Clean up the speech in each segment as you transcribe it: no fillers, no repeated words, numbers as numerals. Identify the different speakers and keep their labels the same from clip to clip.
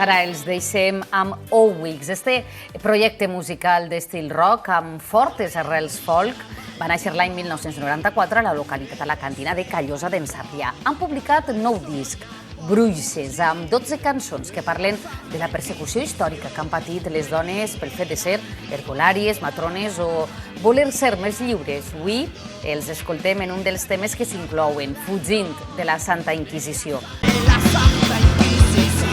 Speaker 1: Ara els deixem amb Owix, este projecte musical d'estil rock amb fortes arrels folk. Va néixer l'any 1994 a la localitat alacantina de Callosa d'en Sarrià. Han publicat nou disc, Bruixes, amb 12 cançons que parlen de la persecució històrica que han patit les dones pel fet de ser herbolàries, matrones o voler ser més lliures. Avui els escoltem en un dels temes que s'inclouen, Fugint de la Santa Inquisició.
Speaker 2: La Santa Inquisició.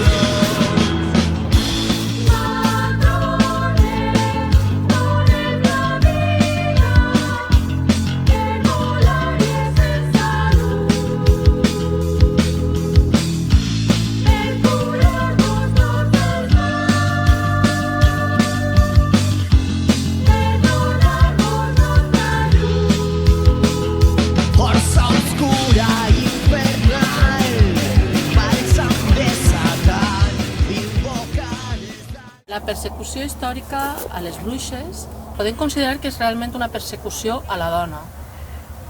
Speaker 3: La persecució històrica a les bruixes podem considerar que és realment una persecució a la dona.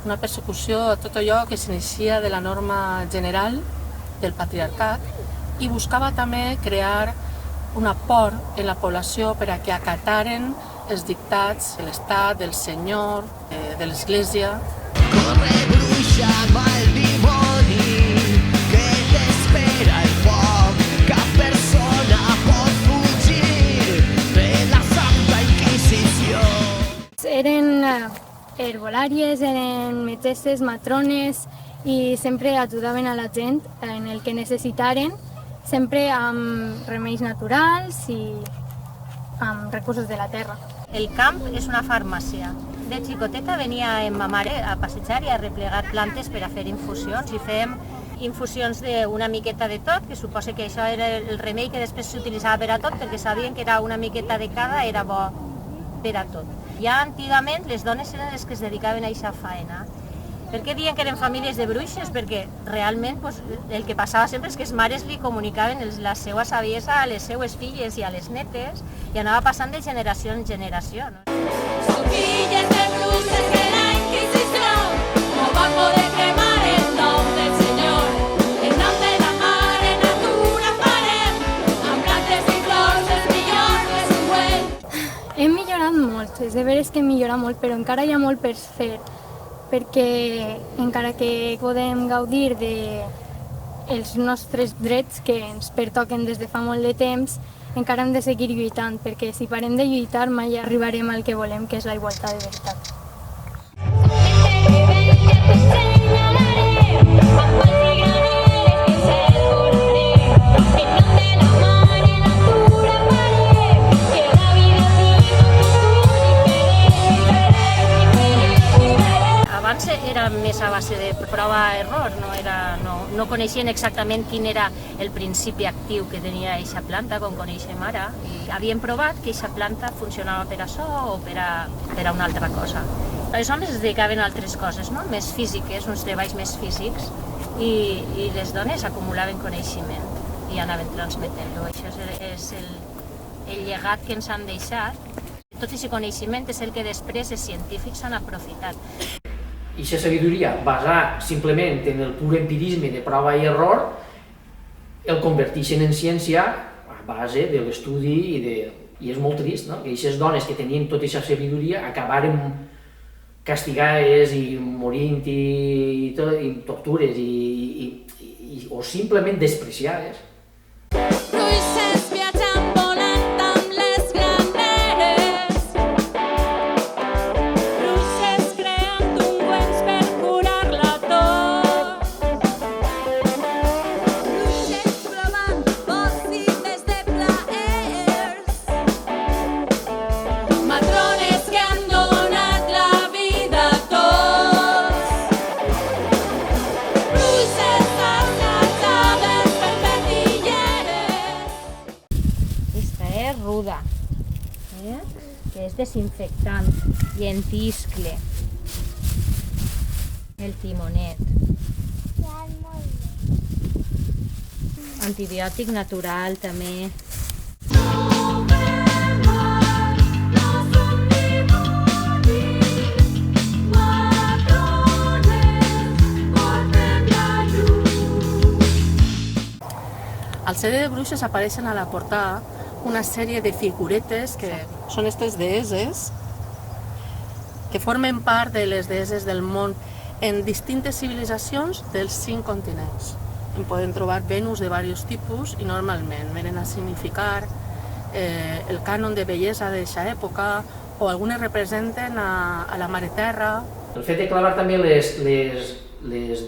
Speaker 3: Una persecució a tot allò que s'inicia de la norma general del patriarcat i buscava també crear una por en la població per a que acataren els dictats de l'Estat, del Senyor, de l'Església.
Speaker 2: Corre, bruixa, va el dimoni, que t'espera el foc, cap persona pot fugir de la Santa Inquisició.
Speaker 4: Eren herbolàries, eren metgesses, matrones i sempre ajudaven a la gent en el que necessitaren, sempre amb remeis naturals i amb recursos de la terra.
Speaker 5: El camp és una farmàcia. De xicoteta venia amb ma mare a passejar i a replegar plantes per a fer infusions i fèiem infusions d'una miqueta de tot, que suposa que això era el remei que després s'utilitzava per a tot, perquè sabien que era una miqueta de cada, era bo per a tot. Ja antigament les dones eren les que es dedicaven a aquesta faena. Per què diuen que eren famílies de bruixes? Perquè realment el que passava sempre és que les mares li comunicaven la seva saviesa a les seues filles i a les netes i anava passant de generació en generació.
Speaker 6: Son filles de bruixes de la Inquisición, no van poder cremar el nom del Senyor. En nom de la mare natura farem, amb plantes i flors és millor que següent.
Speaker 4: Hem millorat molt, és de veres que hem millorat molt, però encara hi ha molt per fer, perquè encara que podem gaudir dels nostres drets que ens pertoquen des de fa molt de temps, encara hem de seguir lluitant, perquè si parem de lluitar mai arribarem al que volem, que és la igualtat de veritat.
Speaker 5: Abans era més a base de prova-error, no coneixien exactament quin era el principi actiu que tenia aquesta planta, com coneixem ara, i havien provat que aquesta planta funcionava per això o per a una altra cosa. Els homes es dedicaven a altres coses, no? Més físiques, uns treballs més físics, i les dones acumulaven coneixement i anaven transmetent-lo. Això és el llegat que ens han deixat. Tot aquest coneixement és el que després els científics han aprofitat.
Speaker 7: I aquesta sabidoria, basada simplement en el pur empirisme de prova i error, el converteixen en ciència a base de l'estudi i és molt trist, no? Que aquestes dones que tenien tota aquesta sabidoria acabaren castigades i morint i tortures o simplement despreciades.
Speaker 6: Bruixes viatjant volant amb les graneres, bruixes creant ungüents per curar-la tot, bruixes provant pòssibles de plaers, matrones que han donat la vida a tots, bruixes assetjades per fetilleres.
Speaker 5: Esta és ruda, que és desinfectant, llentiscle, el timonet, antibiòtic natural també.
Speaker 6: Matrones
Speaker 3: Al CD de Bruixes apareixen a la portada una sèrie de figuretes que són aquestes deesses que formen part de les deesses del món en distintes civilitzacions dels 5 continents. En podem trobar Venus de diversos tipus i normalment venen a significar el cànon de bellesa d'aquesta època o algunes representen a la Mare Terra.
Speaker 7: El fet de clavar també les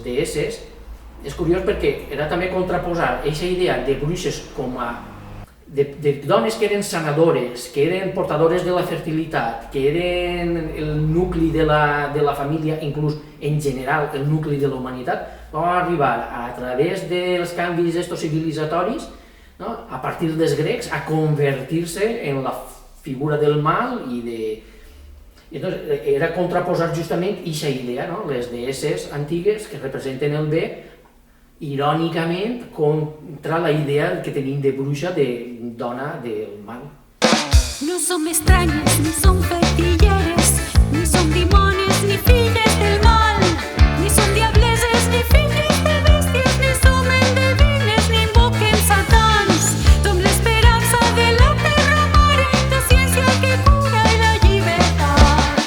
Speaker 7: deesses és curiós perquè era també contraposar aquesta idea de bruixes com a de dones que eren sanadores, que eren portadores de la fertilitat, que eren el nucli de la família, inclús en general el nucli de la humanitat, vam arribar a través dels canvis estos civilizatoris, no? A partir dels grecs, a convertir-se en la figura del mal i entonces era contraposar justament aquesta idea, no? Les deesses antigues que representen el bé, irònicament contra la idea que tenim de bruixa, de dona del mal.
Speaker 6: No som estranyes, ni som fetilleres, ni som dimonis, ni filles del mal, ni som diableses, ni filles de bèsties, ni som endevines, ni invoquem satans. Som l'esperança de la terra mare, la ciència que cura i la llibertat.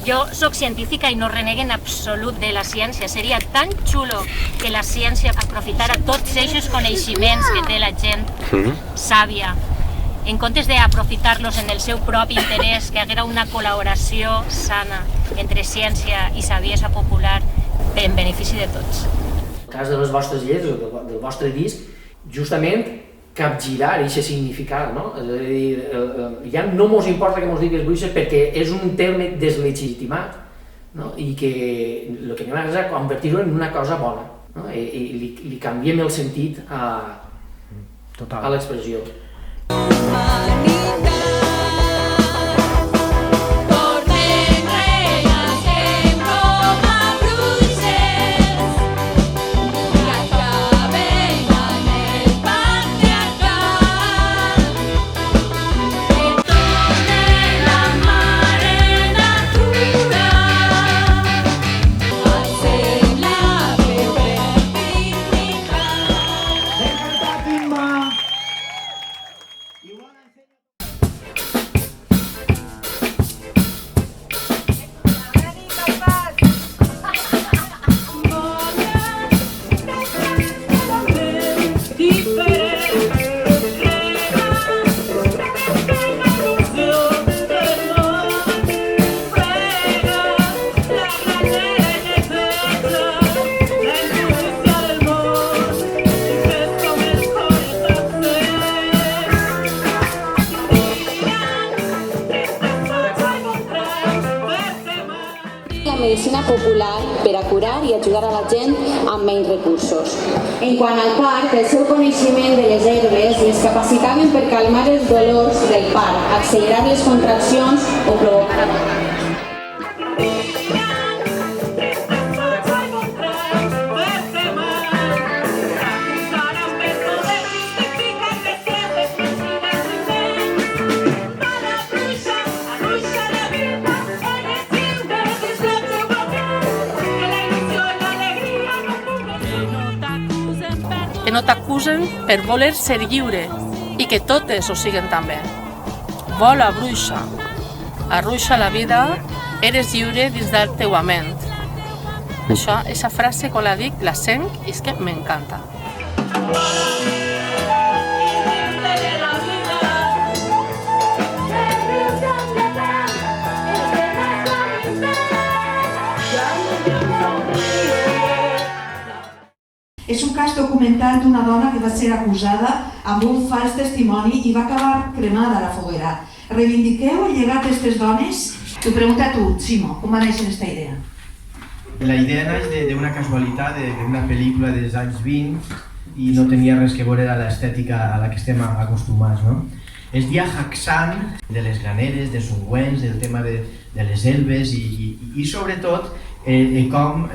Speaker 5: Jo sóc científica i no renegue en absolut de la ciència. Seria tan xulo que la ciència aprofitara tots aquests coneixements que té la gent sàvia, en comptes d'aprofitar-los en el seu propi interès, que haguera una col·laboració sana entre ciència i saviesa popular en benefici de tots.
Speaker 7: En el cas de les vostres lletres o del vostre disc, justament capgirar aquest significat, no? És a dir, ja no mos importa que mos digues bruixes perquè és un terme deslegitimat, no? I que el que anem a fer és convertir-ho en una cosa bona, no? I li canviem el sentit a l'expressió.
Speaker 6: Tornem renaixem com a bruixes i acabem amb el patriarcat. Que torne la mare natura a ser la veu per dignitat.
Speaker 8: La medicina popular per a curar i ajudar a la gent amb menys recursos. En quant al part, el seu coneixement de les herbes les capacitaven per calmar els dolors del part, accelerar les contraccions o provocar
Speaker 3: Que no t'acusen per voler ser lliure i que totes ho siguen també. Vola, bruixa, arruixa la vida, eres lliure dins del teu ment. Això, aquesta frase, quan la dic, la sent i és que m'encanta.
Speaker 9: És un cas documental d'una dona que va ser acusada amb un fals testimoni i va acabar cremada a la foguera. Reivindiqueu el llegat d'aquestes dones? T'ho pregunta a tu, Ximo, com va néixer aquesta idea?
Speaker 10: La idea naix d'una casualitat d'una pel·lícula dels anys 20 i no tenia res que veure amb l'estètica a la que estem acostumats, no? És dia Haxan de les graneres, dels ungüents, del tema de les herbes i sobretot com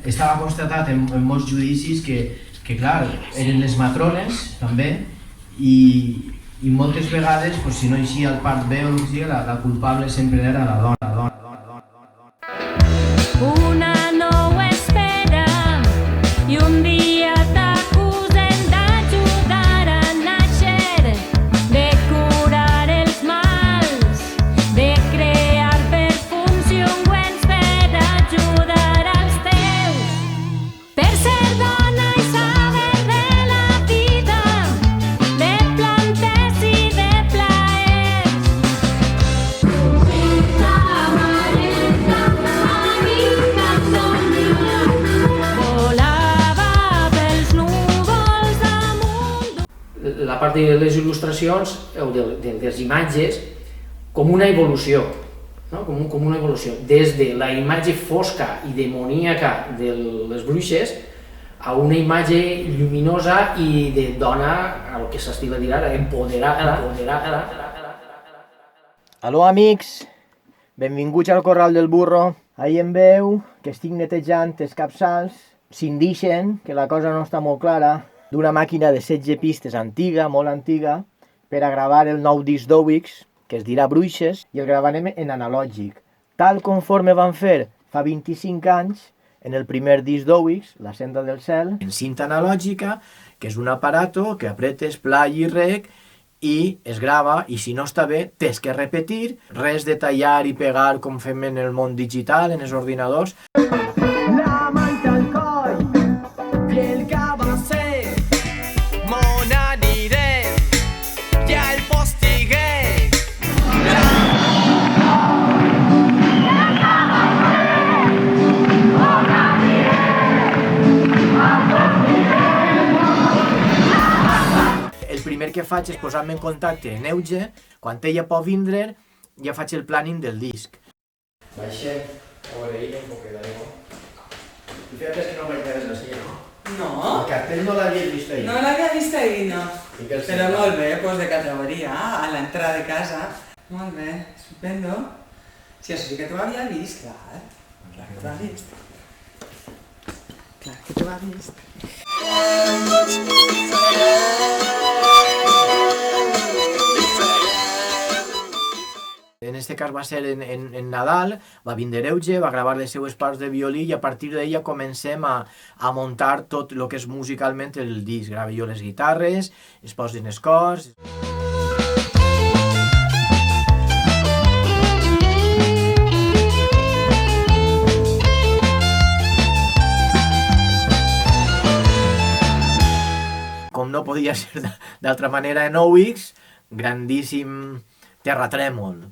Speaker 10: estava constatat en molts judicis que clar, eren les matrones també i moltes vegades, si no eixia el part bé o el que sigui, la culpable sempre era la dona.
Speaker 6: Una no ho espera i un dia t'acusen d'agent.
Speaker 7: part de les il·lustracions o de les imatges com una evolució, no? com una evolució, des de la imatge fosca i demoníaca de les bruixes a una imatge lluminosa i de dona, el que s'estila dir ara, empoderada.
Speaker 10: Aló, amics, benvinguts al Corral del Burro. Ahir em veu que estic netejant els capçals. S'indixen, que la cosa no està molt clara, d'una màquina de 16 pistes antiga, molt antiga, per a gravar el nou disc d'Owix, que es dirà Bruixes, i el gravarem en analògic. Tal conforme van fer fa 25 anys en el primer disc d'Owix, La senda del cel, en cinta analògica, que és un aparato que apretes play i rec i es grava, i si no està bé, tens que repetir, res de tallar i pegar com fem en el món digital, en els ordinadors.
Speaker 2: La manta al coll i el cabasser, mon anirem i el postiguer.
Speaker 10: El primer que faig és posar-me en contacte amb Euge. Quan ella pot vindre, ja faig el planning del disc. Baixem, a veure, ella un poquet d'aigua. Y fíjate que no me interesa así, ¿no?
Speaker 11: No.
Speaker 10: El cartel no l'havia vist ahir.
Speaker 11: No l'havia vist ahir, no.
Speaker 10: Però
Speaker 11: molt bé, pues de categoria, a l'entrada de casa. Molt bé, estupendo. Sí, això sí que t'ho havia vist, clar. Clar que t'ho havia vist. Clar que t'ho havia vist.
Speaker 10: En este cas va ser en Nadal, va vindre Euge, va gravar les seues parts de violí i a partir d'ella comencem a muntar tot el que és musicalment el disc. Gravo jo les guitarres, es posen els cors... Com no podia ser d'altra manera en Owix, grandíssim terratrèmol.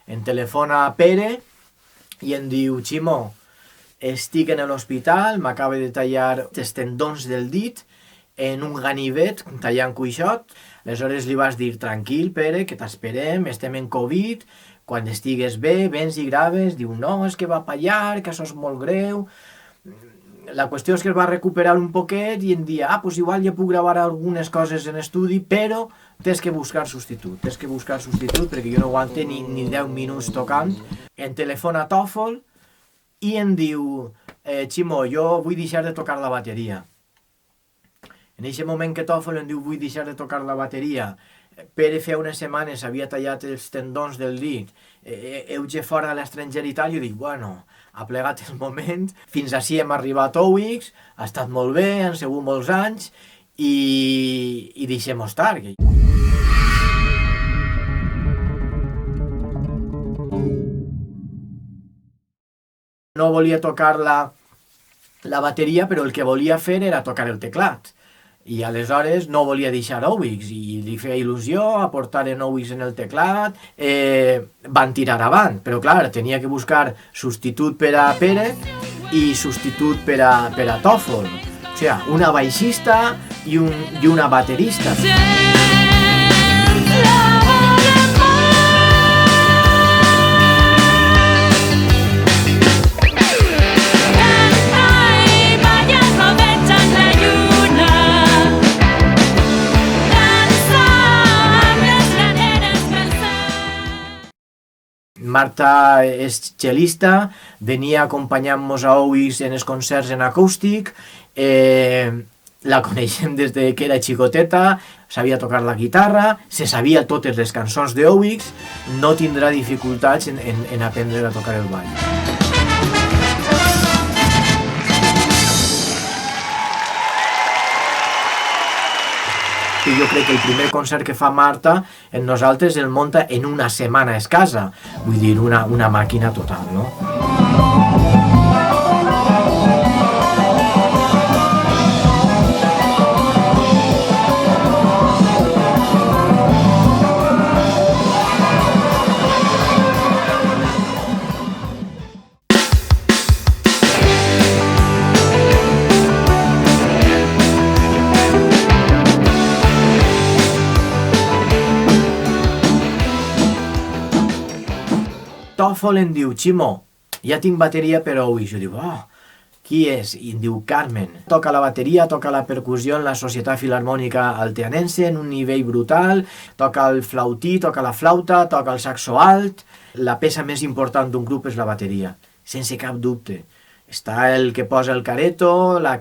Speaker 10: Em telefona Pere i em diu: Ximo, estic en l'hospital, m'acaba de tallar els tendons del dit en un ganivet, tallant cuixot. Aleshores li vas dir: tranquil, Pere, que t'esperem, estem en Covid, quan estigues bé, vens i graves. Diu: no, és que va pallar, que això és molt greu. La qüestió és que es va recuperar un poquet i em dia: pues igual ja puc gravar algunes coses en estudi, però tens que buscar substitut perquè jo no aguante ni 10 minuts tocant. Em telefona Tòfol i em diu: Ximo, jo vull deixar de tocar la bateria. En aquest moment que Tòfol em diu vull deixar de tocar la bateria, Pere feia unes setmanes havia tallat els tendons del dit, Euge fora de l'estranger i tal, i jo dic: bueno, ha plegat el moment, fins ací hem arribat a Owix, ha estat molt bé, han sigut molts anys, i deixem-ho estar. No volia tocar la bateria, però el que volia fer era tocar el teclat. I aleshores no volia deixar Owix i li feia il·lusió aportar en Owix en el teclat. Van tirar avant, però clar, tenia que buscar substitut per a Pere i substitut per a Tòfol. O sigui, una baixista i una baterista. Marta és cel·lista, venia acompanyant-nos a Owix en els concerts en acústic, la coneixem des de que era xicoteta, sabia tocar la guitarra, se sabia totes les cançons de Owix, no tindrà dificultats en aprendre a tocar el ball. Jo crec que el primer concert que fa Marta en nosaltres el munta en una setmana escassa, vull dir, una màquina total, no? Fol em diu, Ximo, ja tinc bateria per avui. Jo dic, qui és? I em diu, Carmen. Toca la bateria, toca la percussió en la Societat Filharmònica Alteanense en un nivell brutal, toca el flautí, toca la flauta, toca el saxo alt. La peça més important d'un grup és la bateria, sense cap dubte. Està el que posa el careto, la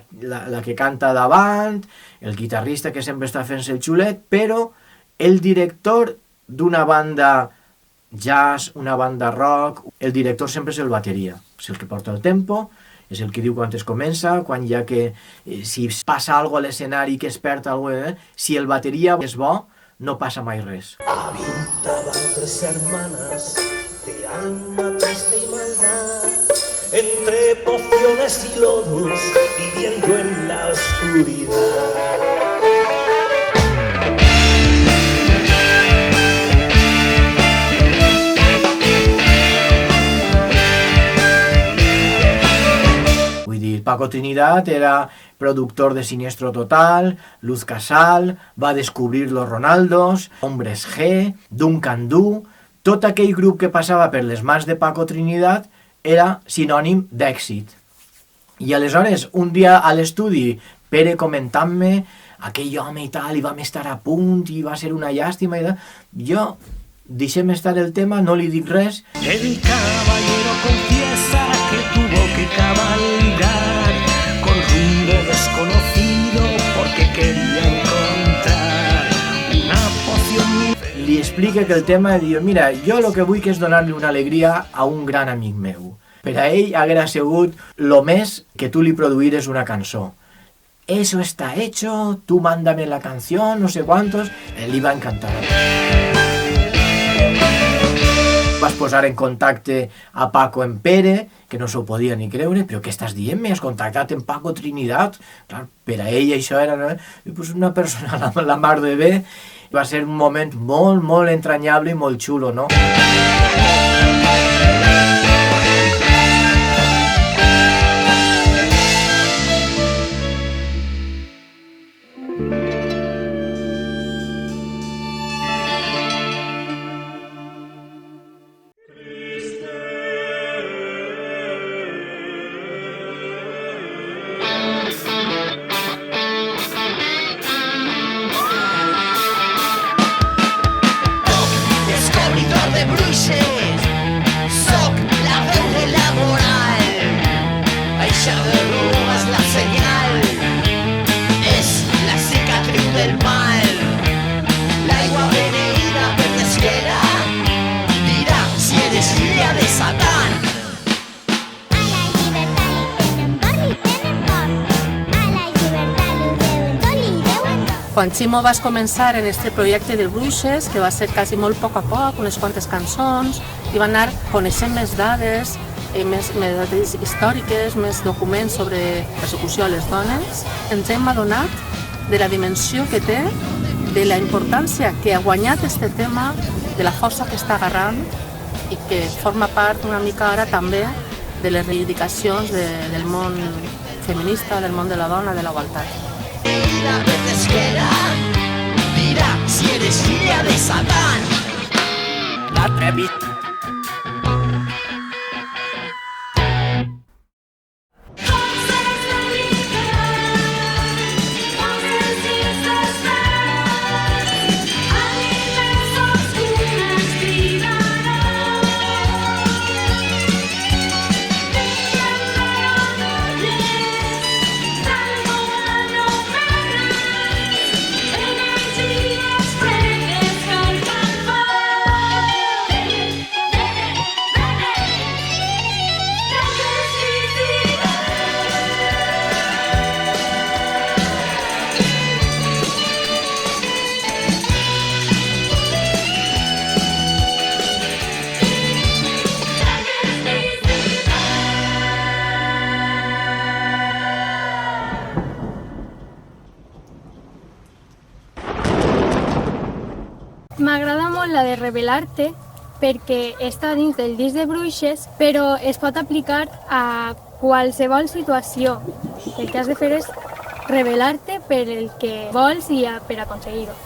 Speaker 10: que canta davant, el guitarrista que sempre està fent-se el xulet, però el director d'una banda jazz, una banda rock, el director sempre és el bateria, és el que porta el tempo, és el que diu quan es comença, quan ja que si passa alguna cosa a l'escenari que es perd alguna cosa, si el bateria és bo, no passa mai res.
Speaker 2: Habitaban 3 hermanas de alma triste y maldad, entre pociones y lodos, viviendo en la oscuridad.
Speaker 10: Paco Trinidad era productor de Siniestro Total, Luz Casal, va descobrir Los Ronaldos, Hombres G, Duncan Du. Tot aquell grup que passava per les mans de Paco Trinidad era sinònim d'èxit. I aleshores, un dia a l'estudi, Pere comentant-me aquell home i tal, i vam estar a punt, i va ser una llàstima, i tal. Jo, deixem estar el tema, no li dic res.
Speaker 2: El caballero confiesa que tuvo que cabalgar con rumbo desconocido porque quería encontrar una poción.
Speaker 10: Li explica que el tema, diu, mira, jo el que vull que és donar-li una alegria a un gran amic meu. Per a ell haguera sigut lo més que tu li produïres una cançó. Eso está hecho, tú mándame la canción, no sé cuántos. Li va encantar. Vas posar en contacte a Paco en Pere, que no s'ho podia ni creure, però què estàs dient? M'has contactat en Paco Trinidad? Clar, per a ell això era una persona la mar de bé. Va ser un moment molt, molt entranyable i molt xulo, no?
Speaker 3: Quan Ximo vas començar en aquest projecte de Bruixes, que va ser quasi molt a poc, unes quantes cançons, i va anar coneixent més dades, més dades històriques, més documents sobre persecució a les dones, ens hem adonat de la dimensió que té, de la importància que ha guanyat aquest tema, de la força que està agarrant i que forma part una mica ara també de les reivindicacions del món feminista, del món de la dona, de la igualtat.
Speaker 2: La verdesquera dirà si eres filla de Satán. L'atrevit.
Speaker 4: M'agrada molt la de Revelar-te perquè està dins del disc de Bruixes, però es pot aplicar a qualsevol situació. El que has de fer és revelar-te per el que vols i per aconseguir-ho.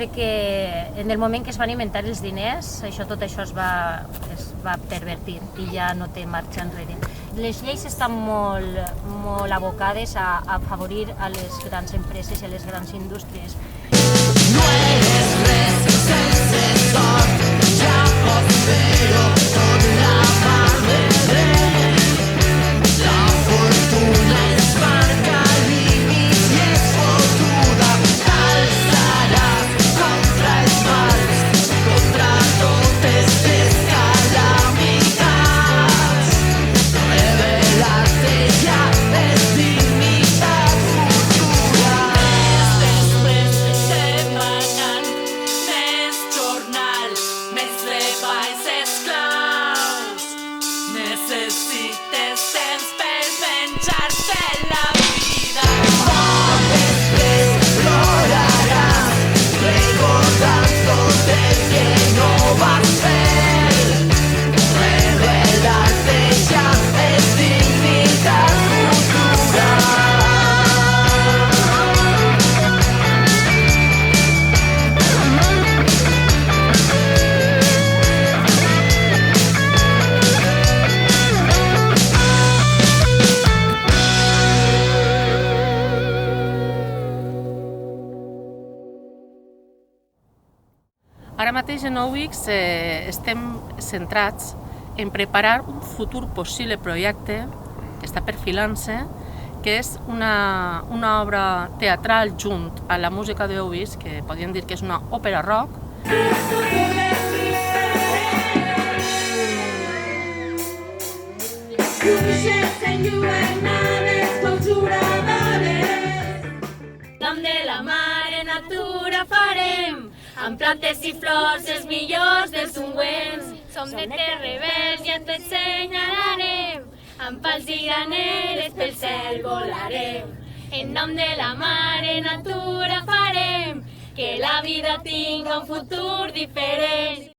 Speaker 5: crec que en el moment que es van inventar els diners, tot això es va pervertir i ja no té marxa enrere. Les lleis estan molt abocades a afavorir a les grans empreses i a les grans indústries.
Speaker 2: No eres res sense sort, ja pots fer-ho tot la mar de dret. La fortuna ens marca límits i és fotuda, t'alçaràs contra els mals, contra totes les calamitats. Revelar-te ja és dignitat futura.
Speaker 6: Després setmanal, més jornal, més treballs esclaus. Necessites temps per menjar-te la vida.
Speaker 2: Poc després ploraràs, recordant tot el que no vas fer. Revelar-te ja és dignitat futura.
Speaker 3: Ara mateix en Owix estem centrats en preparar un futur possible projecte que està perfilant-se, que és una obra teatral junt a la música d'Owix, que podríem dir que és una òpera rock.
Speaker 6: Nom de la mare natura farem, amb plantes i flors els millors dels ungüents. Som de rebels i ens ensenyarem, amb pals i graneres pel cel volarem. En nom de la mare natura farem, que la vida tinga un futur diferent.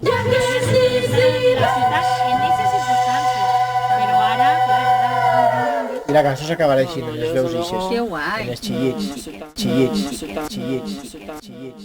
Speaker 5: La ciutat en aquestes circumstàncies, però ara,
Speaker 10: I la cançó s'acabarà així, en les veus ixes.
Speaker 1: Que guai.
Speaker 10: En els xillits, xillits, xillits, xillits.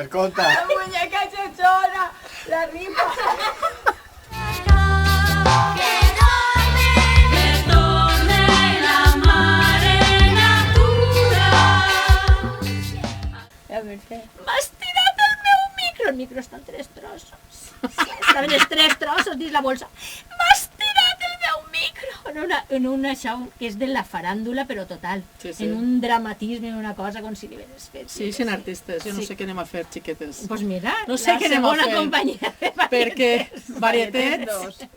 Speaker 11: Escolta. La muñeca chochona, la ripa.
Speaker 6: Que torne la mare natura.
Speaker 5: A veure què? M'has tirat el meu micro! El micro està en 3 trossos. Sí, estaven els 3 trossos dins la bolsa. M'has tirat el meu micro! En una show que és de la faràndula, però total.
Speaker 3: Sí, sí.
Speaker 5: En un dramatisme, en una cosa com si li hagués fet.
Speaker 3: Sí, són artistes, jo no sé què anem a fer, xiquetes.
Speaker 5: Doncs mira,
Speaker 3: No sé què anem a
Speaker 5: segona
Speaker 3: fer,
Speaker 5: companyia de
Speaker 3: perquè
Speaker 5: Varietés.
Speaker 3: Varietés.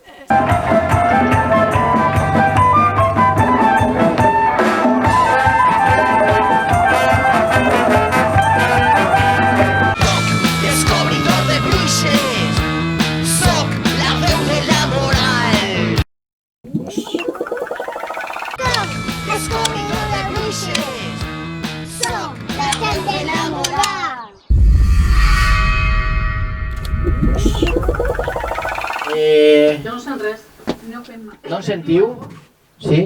Speaker 2: Descobridor de bruixes, soc la veu de la moral. Descobridor de bruixes, soc la veu de la moral.
Speaker 3: Jo no sent res.
Speaker 10: No en sentiu? Sí?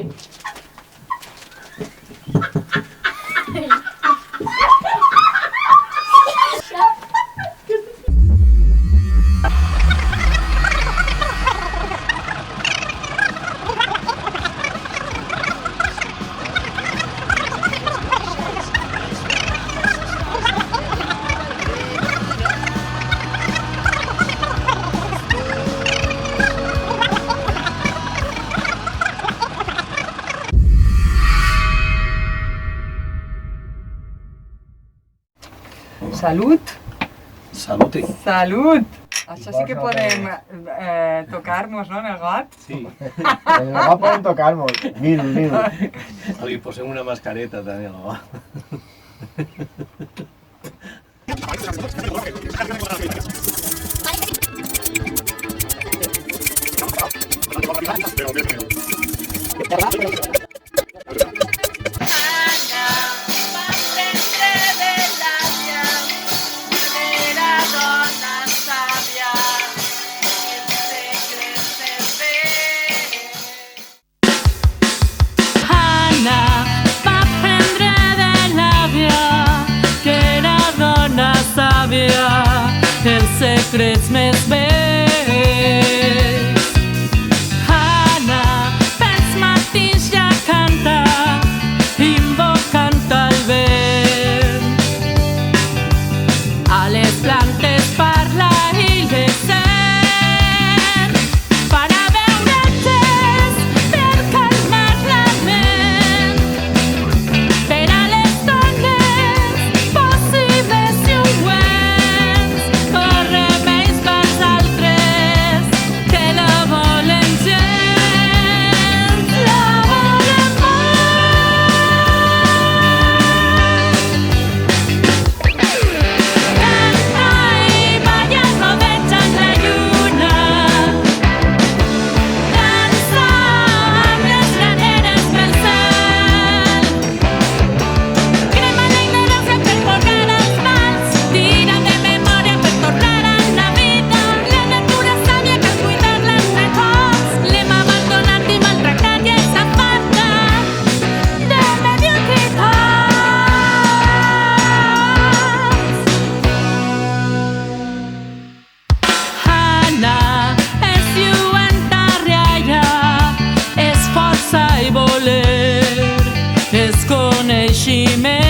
Speaker 11: Salut!
Speaker 12: Saluti.
Speaker 11: Salut! Això sí que podem tocar-nos, no, en el got?
Speaker 12: Sí.
Speaker 10: En el got podem tocar-nos. Mil.
Speaker 12: Li posem una mascareta també al got.
Speaker 6: Els secrets més vells. Anna, pels matins ja canta, invocant el vent. A les plantes parla i les sent, farà veure gest per calmar la ment. Per a les dones possibles i ungüents, remeis pels altres que la volen gens, la volen canta i balla rodejant la lluna, dansa amb les graneres pel cel, crema la ignorància per borrar els mals, tira de memòria per tornar a la vida, la natura sàvia cal cuidar-la entre tots, l'hem abandonat i maltractat i ens aparta de mediocritats. Anna és lluenta rialla, és força i voler, és coneixement.